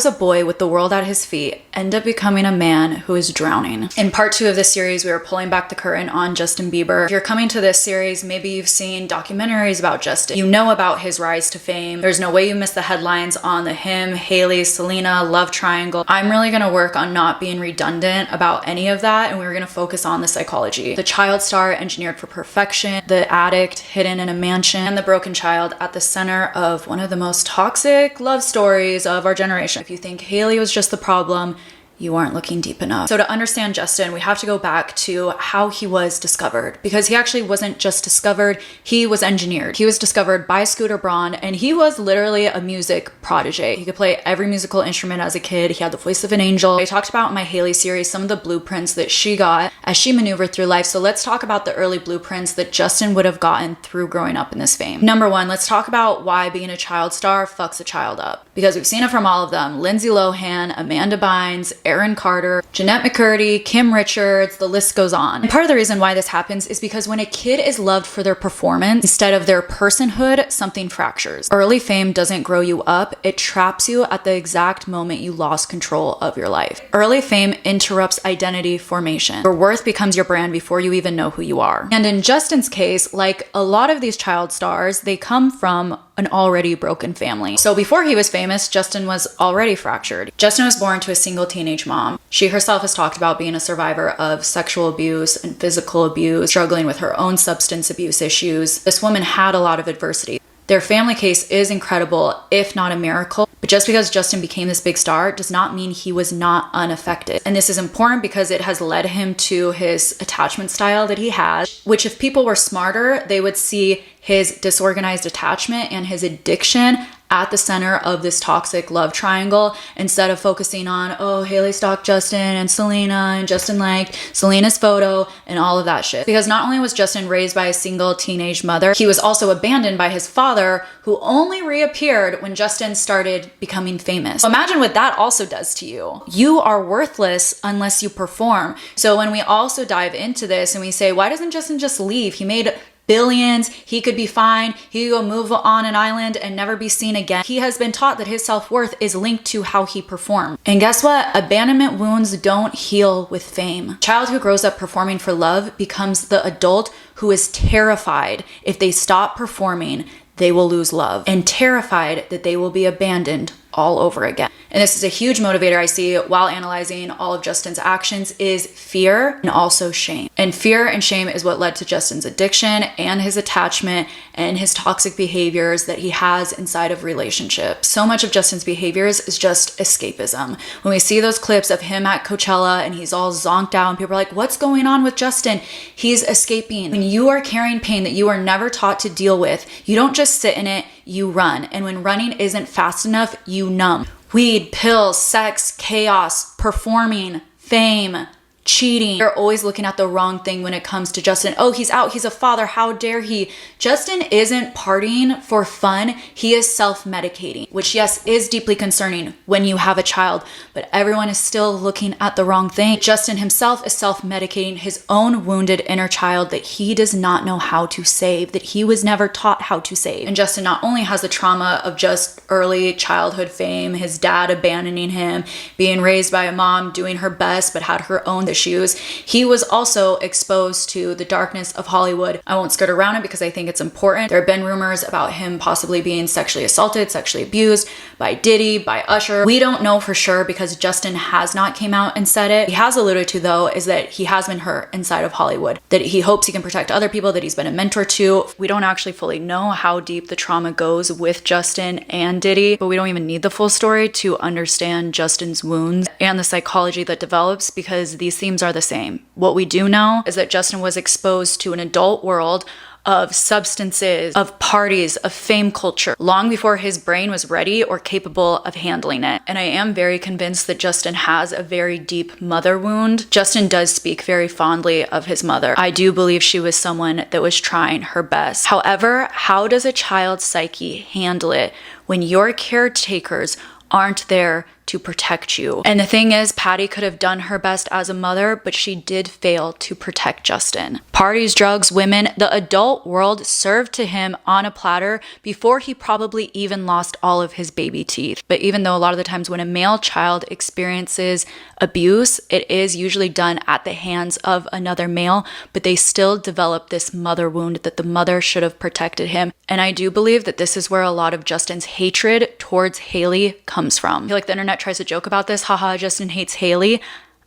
as a boy with the world at his feet, end up becoming a man who is drowning. In part 2 of this series, we are pulling back the curtain on Justin Bieber. If you're coming to this series, maybe you've seen documentaries about Justin. You know about his rise to fame. There's no way you miss the headlines on the him, Hailey, Selena love triangle. I'm really gonna work on not being redundant about any of that, and we're gonna focus on the psychology. The child star engineered for perfection, the addict hidden in a mansion, and the broken child at the center of one of the most toxic love stories of our generation. If you think Hailey was just the problem, you aren't looking deep enough. So to understand Justin, we have to go back to how he was discovered, because he actually wasn't just discovered, he was engineered. He was discovered by Scooter Braun, and he was literally a music prodigy. He could play every musical instrument as a kid. He had the voice of an angel. I talked about in my Hailey series some of the blueprints that she got as she maneuvered through life. So let's talk about the early blueprints that Justin would have gotten through growing up in this fame. Number 1, let's talk about why being a child star fucks a child up, because we've seen it from all of them. Lindsay Lohan, Amanda Bynes, Aaron Carter, Jeanette McCurdy, Kim Richards, the list goes on. And part of the reason why this happens is because when a kid is loved for their performance instead of their personhood, something fractures. Early fame doesn't grow you up, it traps you at the exact moment you lost control of your life. Early fame interrupts identity formation. Your worth becomes your brand before you even know who you are. And in Justin's case, like a lot of these child stars, they come from an already broken family. So before he was famous, Justin was already fractured. Justin was born to a single teenage mom. She herself has talked about being a survivor of sexual abuse and physical abuse, struggling with her own substance abuse issues. This woman had a lot of adversity. Their family case is incredible, if not a miracle. But just because Justin became this big star does not mean he was not unaffected. And this is important because it has led him to his attachment style that he has, which if people were smarter, they would see his disorganized attachment and his addiction at the center of this toxic love triangle, instead of focusing on, oh, Hailey stalked Justin and Selena and Justin liked Selena's photo and all of that shit. Because not only was Justin raised by a single teenage mother, he was also abandoned by his father, who only reappeared when Justin started becoming famous. So imagine what that also does to you. You are worthless unless you perform. So when we also dive into this and we say, why doesn't Justin just leave? He made billions, he could be fine, he could go move on an island and never be seen again. He has been taught that his self-worth is linked to how he performed. And guess what? Abandonment wounds don't heal with fame. A child who grows up performing for love becomes the adult who is terrified if they stop performing, they will lose love, and terrified that they will be abandoned all over again. And this is a huge motivator I see while analyzing all of Justin's actions is fear and also shame. And fear and shame is what led to Justin's addiction and his attachment and his toxic behaviors that he has inside of relationships. So much of Justin's behaviors is just escapism. When we see those clips of him at Coachella and he's all zonked out and people are like, what's going on with Justin? He's escaping. When you are carrying pain that you are never taught to deal with, you don't just sit in it, you run. And when running isn't fast enough, you numb. Weed, pills, sex, chaos, performing, fame, cheating. You're always looking at the wrong thing when it comes to Justin. Oh, he's out. He's a father. How dare he? Justin isn't partying for fun. He is self-medicating, which yes, is deeply concerning when you have a child, but everyone is still looking at the wrong thing. Justin himself is self-medicating his own wounded inner child that he does not know how to save, that he was never taught how to save. And Justin not only has the trauma of just early childhood fame, his dad abandoning him, being raised by a mom doing her best but had her own issues, he was also exposed to the darkness of Hollywood. I won't skirt around it because I think it's important. There have been rumors about him possibly being sexually assaulted, sexually abused by Diddy, by Usher. We don't know for sure because Justin has not came out and said it. He has alluded to though is that he has been hurt inside of Hollywood, that he hopes he can protect other people, that he's been a mentor to. We don't actually fully know how deep the trauma goes with Justin and Diddy, but we don't even need the full story to understand Justin's wounds and the psychology that develops, because these themes are the same. What we do know is that Justin was exposed to an adult world of substances, of parties, of fame culture, long before his brain was ready or capable of handling it. And I am very convinced that Justin has a very deep mother wound. Justin does speak very fondly of his mother. I do believe she was someone that was trying her best. However, how does a child's psyche handle it when your caretakers aren't there to protect you. And the thing is, Patty could have done her best as a mother, but she did fail to protect Justin. Parties, drugs, women, the adult world served to him on a platter before he probably even lost all of his baby teeth. But even though a lot of the times when a male child experiences abuse, it is usually done at the hands of another male, but they still develop this mother wound that the mother should have protected him. And I do believe that this is where a lot of Justin's hatred towards Hailey comes from. I feel like the internet tries to joke about this, haha, Justin hates Hailey.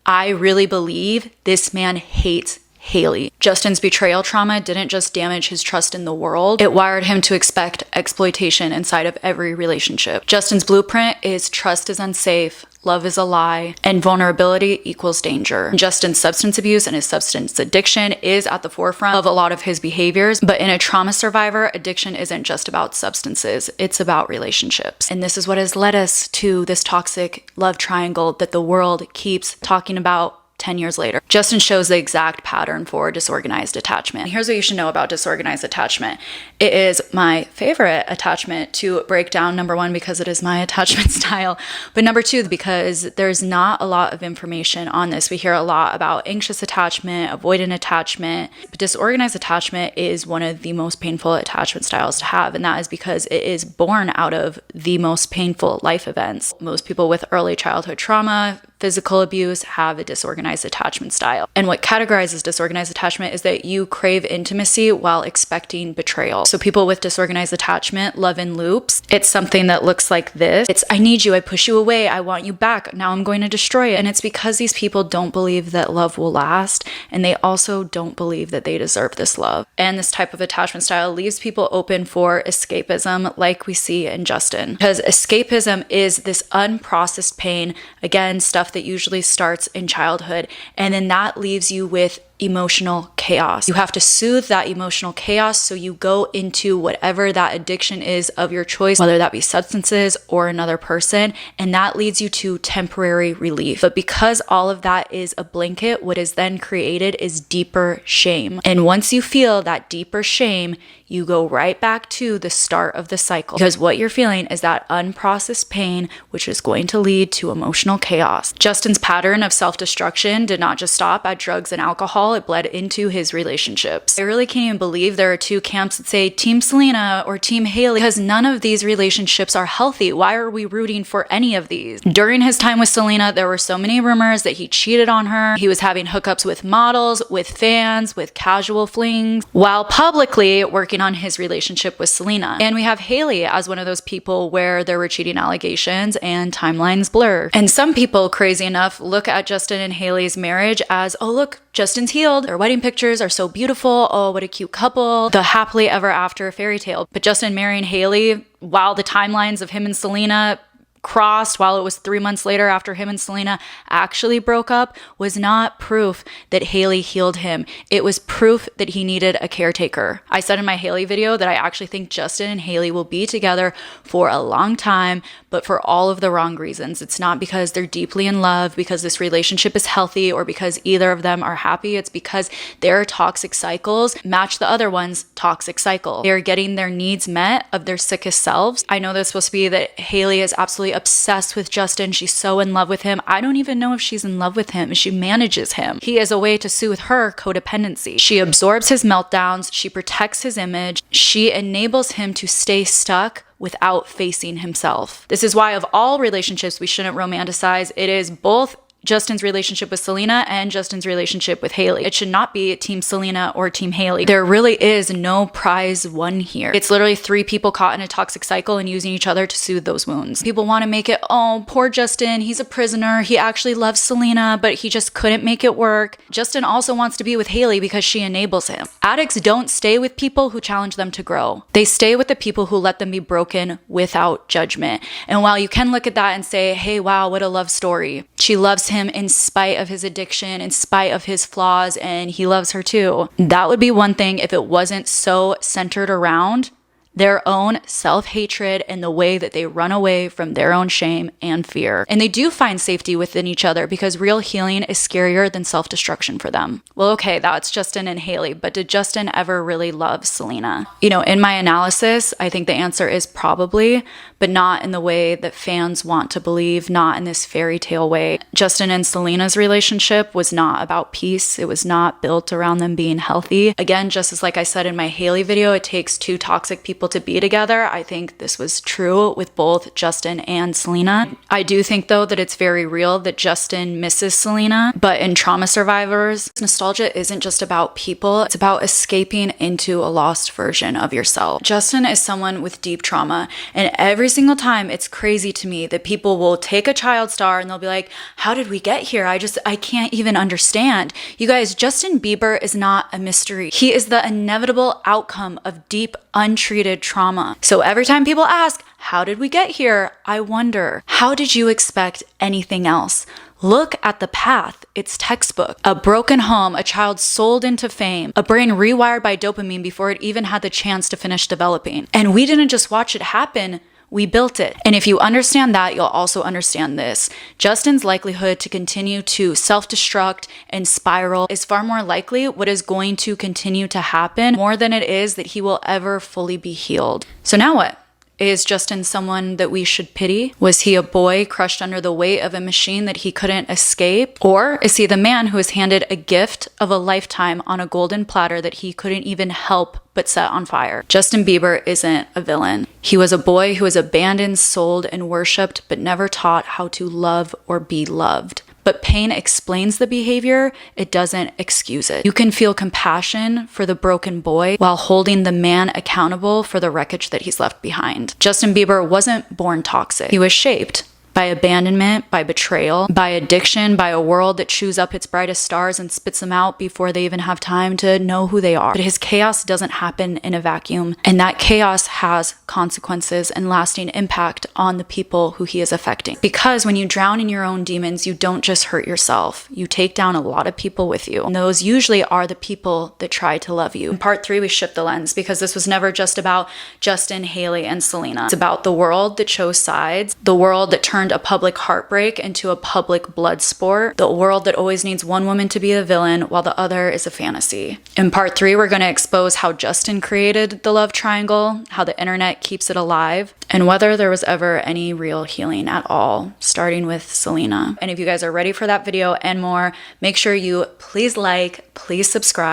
I really believe this man hates Hailey. Justin's betrayal trauma didn't just damage his trust in the world, it wired him to expect exploitation inside of every relationship. Justin's blueprint is trust is unsafe, love is a lie, and vulnerability equals danger. Justin's substance abuse and his substance addiction is at the forefront of a lot of his behaviors, but in a trauma survivor, addiction isn't just about substances, it's about relationships. And this is what has led us to this toxic love triangle that the world keeps talking about 10 years later. Justin shows the exact pattern for disorganized attachment. Here's what you should know about disorganized attachment. It is my favorite attachment to break down, number one, because it is my attachment style, but number two, because there's not a lot of information on this. We hear a lot about anxious attachment, avoidant attachment, but disorganized attachment is one of the most painful attachment styles to have, and that is because it is born out of the most painful life events. Most people with early childhood trauma, physical abuse have a disorganized attachment style. And what categorizes disorganized attachment is that you crave intimacy while expecting betrayal. So people with disorganized attachment love in loops. It's something that looks like this. It's, I need you, I push you away, I want you back, now I'm going to destroy it. And it's because these people don't believe that love will last, and they also don't believe that they deserve this love. And this type of attachment style leaves people open for escapism, like we see in Justin. Because escapism is this unprocessed pain, again, stuff that usually starts in childhood, and then that leaves you with emotional chaos. You have to soothe that emotional chaos, so you go into whatever that addiction is of your choice, whether that be substances or another person, and that leads you to temporary relief. But because all of that is a blanket, what is then created is deeper shame. And once you feel that deeper shame, you go right back to the start of the cycle, because what you're feeling is that unprocessed pain, which is going to lead to emotional chaos. Justin's pattern of self-destruction did not just stop at drugs and alcohol, it bled into his relationships. I really can't even believe there are two camps that say Team Selena or Team Hailey, because none of these relationships are healthy. Why are we rooting for any of these? During his time with Selena, there were so many rumors that he cheated on her. He was having hookups with models, with fans, with casual flings, while publicly working on his relationship with Selena. And we have Hailey as one of those people where there were cheating allegations and timelines blur. And some people, crazy enough, look at Justin and Hailey's marriage as, oh look, Justin's healed. Their wedding pictures are so beautiful. Oh, what a cute couple. The happily ever after fairy tale. But Justin marrying Hailey, while the timelines of him and Selena crossed, while it was 3 months later after him and Selena actually broke up, was not proof that Hailey healed him. It was proof that he needed a caretaker. I said in my Hailey video that I actually think Justin and Hailey will be together for a long time, but for all of the wrong reasons. It's not because they're deeply in love, because this relationship is healthy, or because either of them are happy. It's because their toxic cycles match the other one's toxic cycle. They're getting their needs met of their sickest selves. I know there's supposed to be that Hailey is absolutely obsessed with Justin. She's so in love with him. I don't even know if she's in love with him. She manages him. He is a way to soothe her codependency. She absorbs his meltdowns. She protects his image. She enables him to stay stuck without facing himself. This is why of all relationships we shouldn't romanticize. It is both Justin's relationship with Selena and Justin's relationship with Hailey. It should not be Team Selena or Team Hailey. There really is no prize won here. It's literally three people caught in a toxic cycle and using each other to soothe those wounds. People want to make it, oh, poor Justin, he's a prisoner. He actually loves Selena, but he just couldn't make it work. Justin also wants to be with Hailey because she enables him. Addicts don't stay with people who challenge them to grow. They stay with the people who let them be broken without judgment. And while you can look at that and say, hey, wow, what a love story. She loves him in spite of his addiction, in spite of his flaws, and he loves her too. That would be one thing if it wasn't so centered around their own self-hatred and the way that they run away from their own shame and fear. And they do find safety within each other because real healing is scarier than self-destruction for them. Well, okay, that's Justin and Hailey, but did Justin ever really love Selena? You know, in my analysis, I think the answer is probably, but not in the way that fans want to believe, not in this fairy tale way. Justin and Selena's relationship was not about peace. It was not built around them being healthy. Again, just as like I said in my Hailey video, it takes two toxic people to be together. I think this was true with both Justin and Selena. I do think though that it's very real that Justin misses Selena, but in trauma survivors, nostalgia isn't just about people, it's about escaping into a lost version of yourself. Justin is someone with deep trauma, and every single time it's crazy to me that people will take a child star and they'll be like, how did we get here? I can't even understand. You guys, Justin Bieber is not a mystery. He is the inevitable outcome of deep, untreated trauma. So every time people ask, how did we get here? I wonder, how did you expect anything else? Look at the path. It's textbook. A broken home, a child sold into fame, a brain rewired by dopamine before it even had the chance to finish developing. And we didn't just watch it happen, we built it. And if you understand that, you'll also understand this. Justin's likelihood to continue to self-destruct and spiral is far more likely what is going to continue to happen more than it is that he will ever fully be healed. So now what? Is Justin someone that we should pity? Was he a boy crushed under the weight of a machine that he couldn't escape? Or is he the man who was handed a gift of a lifetime on a golden platter that he couldn't even help but set on fire? Justin Bieber isn't a villain. He was a boy who was abandoned, sold, and worshipped, but never taught how to love or be loved. But pain explains the behavior, it doesn't excuse it. You can feel compassion for the broken boy while holding the man accountable for the wreckage that he's left behind. Justin Bieber wasn't born toxic. He was shaped by abandonment, by betrayal, by addiction, by a world that chews up its brightest stars and spits them out before they even have time to know who they are. But his chaos doesn't happen in a vacuum, and that chaos has consequences and lasting impact on the people who he is affecting. Because when you drown in your own demons, you don't just hurt yourself. You take down a lot of people with you, and those usually are the people that try to love you. In part 3, we shift the lens because this was never just about Justin, Hailey, and Selena. It's about the world that chose sides, the world that turned a public heartbreak into a public blood sport, the world that always needs one woman to be the villain while the other is a fantasy. In part 3, we're going to expose how Justin created the love triangle, how the internet keeps it alive, and whether there was ever any real healing at all, starting with Selena. And if you guys are ready for that video and more, make sure you please like, please subscribe.